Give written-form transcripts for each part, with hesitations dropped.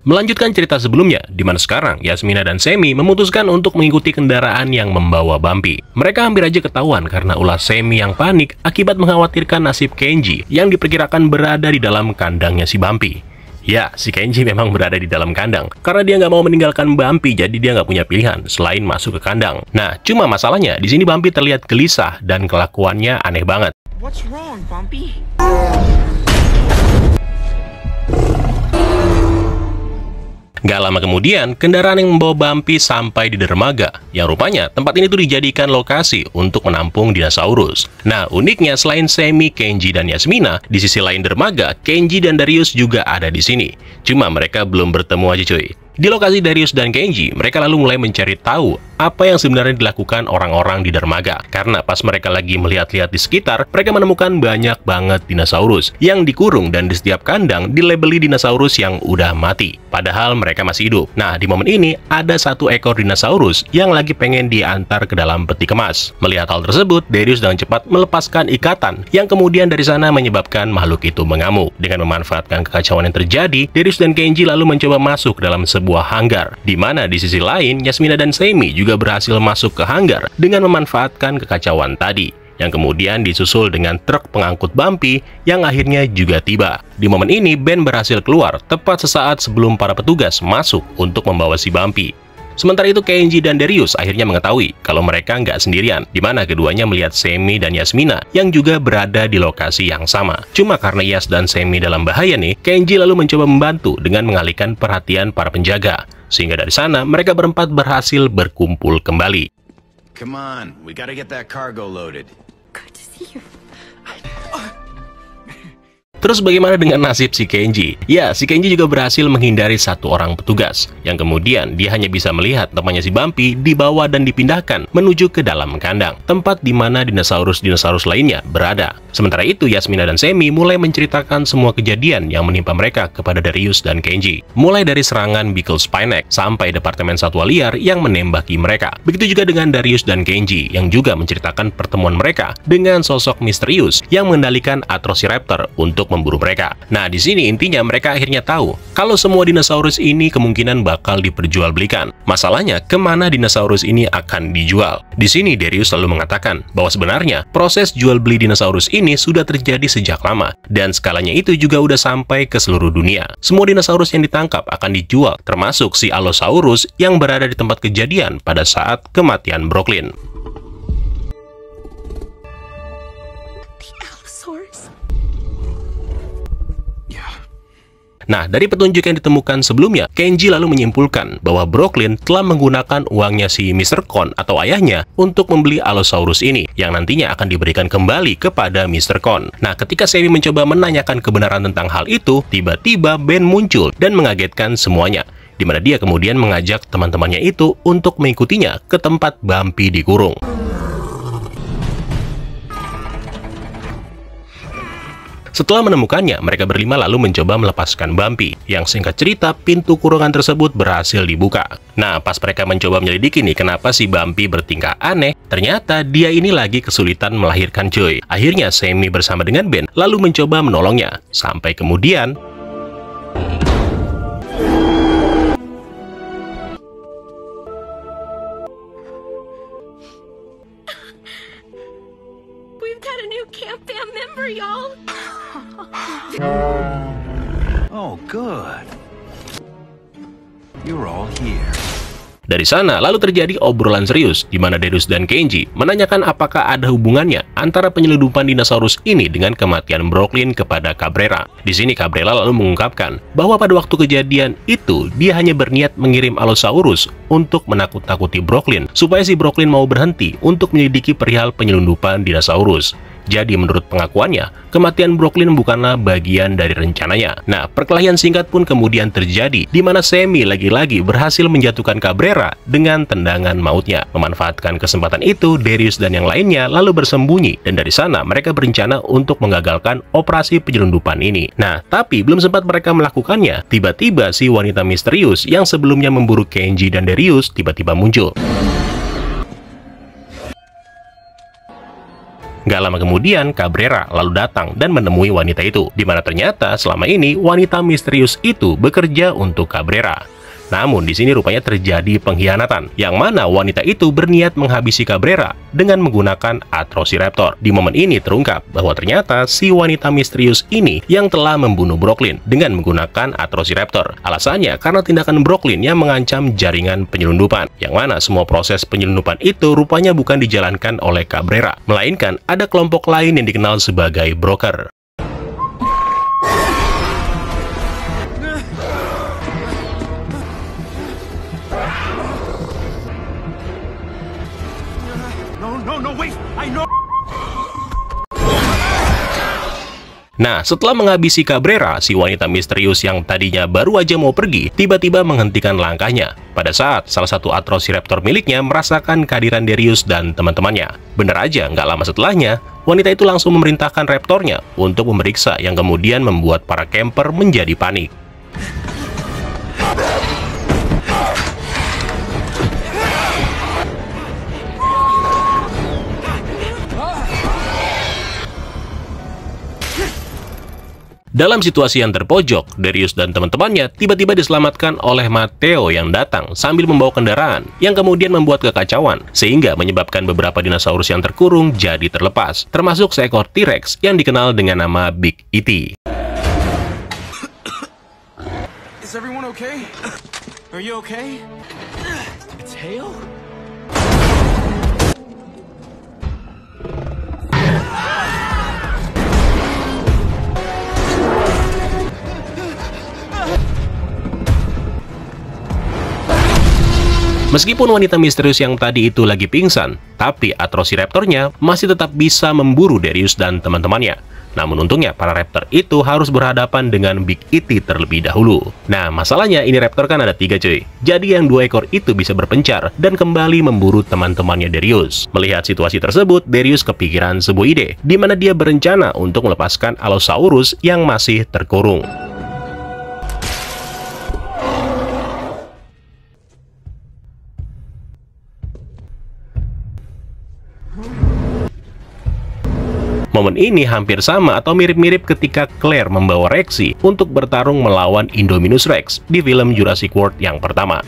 Melanjutkan cerita sebelumnya, di mana sekarang Yasmina dan Semi memutuskan untuk mengikuti kendaraan yang membawa Bumpy. Mereka hampir aja ketahuan karena ulah Semi yang panik akibat mengkhawatirkan nasib Kenji yang diperkirakan berada di dalam kandangnya si Bumpy. Ya, si Kenji memang berada di dalam kandang karena dia nggak mau meninggalkan Bumpy, jadi dia nggak punya pilihan selain masuk ke kandang. Nah, cuma masalahnya di sini Bumpy terlihat gelisah dan kelakuannya aneh banget. What's wrong, Bumpy? Gak lama kemudian, kendaraan yang membawa Bumpy sampai di dermaga, yang rupanya tempat ini tuh dijadikan lokasi untuk menampung dinosaurus. Nah, uniknya selain Semi, Kenji, dan Yasmina, di sisi lain dermaga, Kenji dan Darius juga ada di sini. Cuma mereka belum bertemu aja cuy. Di lokasi Darius dan Kenji, mereka lalu mulai mencari tahu apa yang sebenarnya dilakukan orang-orang di dermaga. Karena pas mereka lagi melihat-lihat di sekitar, mereka menemukan banyak banget dinosaurus yang dikurung dan di setiap kandang dilabeli dinosaurus yang udah mati. Padahal mereka masih hidup. Nah, di momen ini ada satu ekor dinosaurus yang lagi pengen diantar ke dalam peti kemas. Melihat hal tersebut, Darius dengan cepat melepaskan ikatan yang kemudian dari sana menyebabkan makhluk itu mengamuk. Dengan memanfaatkan kekacauan yang terjadi, Darius dan Kenji lalu mencoba masuk ke dalam sebuah hanggar, di mana di sisi lain Yasmina dan Semi juga berhasil masuk ke hanggar dengan memanfaatkan kekacauan tadi, yang kemudian disusul dengan truk pengangkut Bumpy yang akhirnya juga tiba. Di momen ini, Ben berhasil keluar tepat sesaat sebelum para petugas masuk untuk membawa si Bumpy. Sementara itu, Kenji dan Darius akhirnya mengetahui kalau mereka nggak sendirian, di mana keduanya melihat Semi dan Yasmina yang juga berada di lokasi yang sama. Cuma karena Yas dan Semi dalam bahaya nih, Kenji lalu mencoba membantu dengan mengalihkan perhatian para penjaga. Sehingga dari sana, mereka berempat berhasil berkumpul kembali. Come on, we gotta get that cargo loaded. Good to see you. Terus bagaimana dengan nasib si Kenji? Ya, si Kenji juga berhasil menghindari satu orang petugas, yang kemudian dia hanya bisa melihat temannya si Bumpy dibawa dan dipindahkan menuju ke dalam kandang, tempat di mana dinosaurus-dinosaurus lainnya berada. Sementara itu, Yasmina dan Semi mulai menceritakan semua kejadian yang menimpa mereka kepada Darius dan Kenji. Mulai dari serangan Beagle Spinax sampai Departemen Satwa Liar yang menembaki mereka. Begitu juga dengan Darius dan Kenji yang juga menceritakan pertemuan mereka dengan sosok misterius yang mengendalikan Atrociraptor untuk memburu mereka. Nah, di sini intinya mereka akhirnya tahu kalau semua dinosaurus ini kemungkinan bakal diperjualbelikan. Masalahnya, kemana dinosaurus ini akan dijual? Di sini Darius selalu mengatakan bahwa sebenarnya proses jual beli dinosaurus ini sudah terjadi sejak lama, dan skalanya itu juga udah sampai ke seluruh dunia. Semua dinosaurus yang ditangkap akan dijual, termasuk si Allosaurus yang berada di tempat kejadian pada saat kematian Brooklyn. Nah, dari petunjuk yang ditemukan sebelumnya, Kenji lalu menyimpulkan bahwa Brooklyn telah menggunakan uangnya si Mr. Kon atau ayahnya untuk membeli Allosaurus ini, yang nantinya akan diberikan kembali kepada Mr. Kon. Nah, ketika Semi mencoba menanyakan kebenaran tentang hal itu, tiba-tiba Ben muncul dan mengagetkan semuanya, di mana dia kemudian mengajak teman-temannya itu untuk mengikutinya ke tempat Bumpy dikurung. Setelah menemukannya, mereka berlima lalu mencoba melepaskan Bumpy, yang singkat cerita pintu kurungan tersebut berhasil dibuka. Nah, pas mereka mencoba menyelidiki nih kenapa si Bumpy bertingkah aneh, ternyata dia ini lagi kesulitan melahirkan cuy. Akhirnya Semi bersama dengan Ben lalu mencoba menolongnya, sampai kemudian We've got a new Camp Fam member, y'all. Oh, good. You're all here. dari sana lalu terjadi obrolan serius di mana Darius dan Kenji menanyakan apakah ada hubungannya antara penyeludupan dinosaurus ini dengan kematian Brooklyn kepada Cabrera. Di sini Cabrera lalu mengungkapkan bahwa pada waktu kejadian itu dia hanya berniat mengirim Allosaurus untuk menakut-nakuti Brooklyn supaya si Brooklyn mau berhenti untuk menyelidiki perihal penyelundupan dinosaurus. Jadi menurut pengakuannya, kematian Brooklyn bukanlah bagian dari rencananya. Nah, perkelahian singkat pun kemudian terjadi, di mana Semi lagi-lagi berhasil menjatuhkan Cabrera dengan tendangan mautnya. Memanfaatkan kesempatan itu, Darius dan yang lainnya lalu bersembunyi, dan dari sana mereka berencana untuk menggagalkan operasi penyelundupan ini. Nah, tapi belum sempat mereka melakukannya, tiba-tiba si wanita misterius yang sebelumnya memburu Kenji dan Darius tiba-tiba muncul. Gak lama kemudian, Cabrera lalu datang dan menemui wanita itu, di mana ternyata selama ini wanita misterius itu bekerja untuk Cabrera. Namun di sini rupanya terjadi pengkhianatan, yang mana wanita itu berniat menghabisi Cabrera dengan menggunakan Atrociraptor. Di momen ini terungkap bahwa ternyata si wanita misterius ini yang telah membunuh Brooklyn dengan menggunakan Atrociraptor. Alasannya karena tindakan Brooklyn yang mengancam jaringan penyelundupan, yang mana semua proses penyelundupan itu rupanya bukan dijalankan oleh Cabrera, melainkan ada kelompok lain yang dikenal sebagai broker. No, wait! I know! Nah, setelah menghabisi Cabrera, si wanita misterius yang tadinya baru aja mau pergi, tiba-tiba menghentikan langkahnya pada saat salah satu Atrociraptor miliknya merasakan kehadiran Darius dan teman-temannya. Bener aja, nggak lama setelahnya, wanita itu langsung memerintahkan raptornya untuk memeriksa, yang kemudian membuat para camper menjadi panik. Dalam situasi yang terpojok, Darius dan teman-temannya tiba-tiba diselamatkan oleh Matteo yang datang sambil membawa kendaraan, yang kemudian membuat kekacauan, sehingga menyebabkan beberapa dinosaurus yang terkurung jadi terlepas, termasuk seekor T-Rex yang dikenal dengan nama Big E.T. Is everyone okay? Are you okay? Tail? Meskipun wanita misterius yang tadi itu lagi pingsan, tapi Atrociraptornya masih tetap bisa memburu Darius dan teman-temannya. Namun untungnya para raptor itu harus berhadapan dengan Big E.T. terlebih dahulu. Nah, masalahnya ini raptor kan ada 3 cuy. Jadi yang 2 ekor itu bisa berpencar dan kembali memburu teman-temannya Darius. Melihat situasi tersebut, Darius kepikiran sebuah ide, di mana dia berencana untuk melepaskan Allosaurus yang masih terkurung. Momen ini hampir sama atau mirip-mirip ketika Claire membawa Rexy untuk bertarung melawan Indominus Rex di film Jurassic World yang pertama.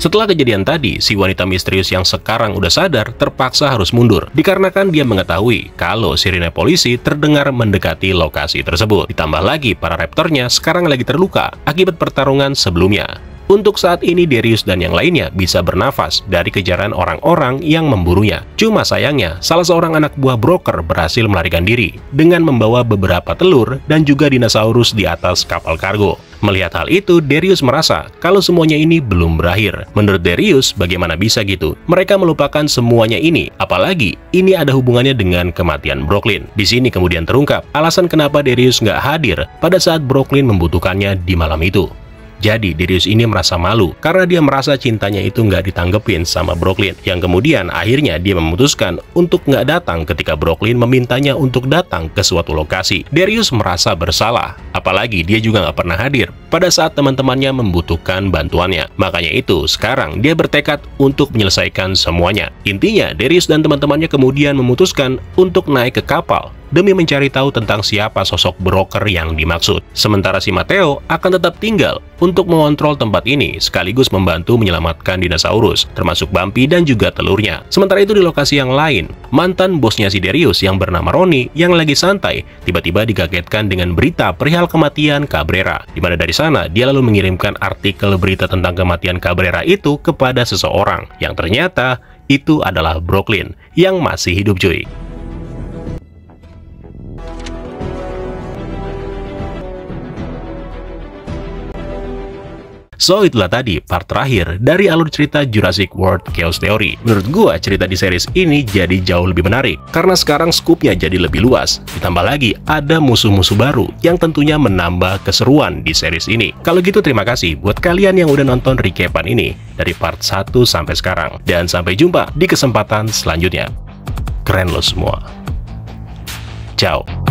Setelah kejadian tadi, si wanita misterius yang sekarang udah sadar terpaksa harus mundur, dikarenakan dia mengetahui kalau sirine polisi terdengar mendekati lokasi tersebut. Ditambah lagi, para raptornya sekarang lagi terluka akibat pertarungan sebelumnya. Untuk saat ini, Darius dan yang lainnya bisa bernafas dari kejaran orang-orang yang memburunya. Cuma sayangnya, salah seorang anak buah broker berhasil melarikan diri dengan membawa beberapa telur dan juga dinosaurus di atas kapal kargo. Melihat hal itu, Darius merasa kalau semuanya ini belum berakhir. Menurut Darius, bagaimana bisa gitu? Mereka melupakan semuanya ini, apalagi ini ada hubungannya dengan kematian Brooklyn. Di sini kemudian terungkap alasan kenapa Darius nggak hadir pada saat Brooklyn membutuhkannya di malam itu. Jadi Darius ini merasa malu karena dia merasa cintanya itu nggak ditanggepin sama Brooklyn, yang kemudian akhirnya dia memutuskan untuk nggak datang ketika Brooklyn memintanya untuk datang ke suatu lokasi. Darius merasa bersalah, apalagi dia juga nggak pernah hadir pada saat teman-temannya membutuhkan bantuannya. Makanya itu sekarang dia bertekad untuk menyelesaikan semuanya. Intinya Darius dan teman-temannya kemudian memutuskan untuk naik ke kapal demi mencari tahu tentang siapa sosok broker yang dimaksud. Sementara si Matteo akan tetap tinggal untuk mengontrol tempat ini, sekaligus membantu menyelamatkan dinosaurus, termasuk Bumpy dan juga telurnya. Sementara itu di lokasi yang lain, mantan bosnya si Darius yang bernama Ronnie yang lagi santai, tiba-tiba dikagetkan dengan berita perihal kematian Cabrera. Dimana dari sana, dia lalu mengirimkan artikel berita tentang kematian Cabrera itu kepada seseorang, yang ternyata itu adalah Brooklyn, yang masih hidup cuy. So, itulah tadi part terakhir dari alur cerita Jurassic World Chaos Theory. Menurut gua, cerita di series ini jadi jauh lebih menarik, karena sekarang skupnya jadi lebih luas. Ditambah lagi, ada musuh-musuh baru yang tentunya menambah keseruan di series ini. Kalau gitu, terima kasih buat kalian yang udah nonton recapan ini dari part 1 sampai sekarang. Dan sampai jumpa di kesempatan selanjutnya. Keren lo semua. Ciao.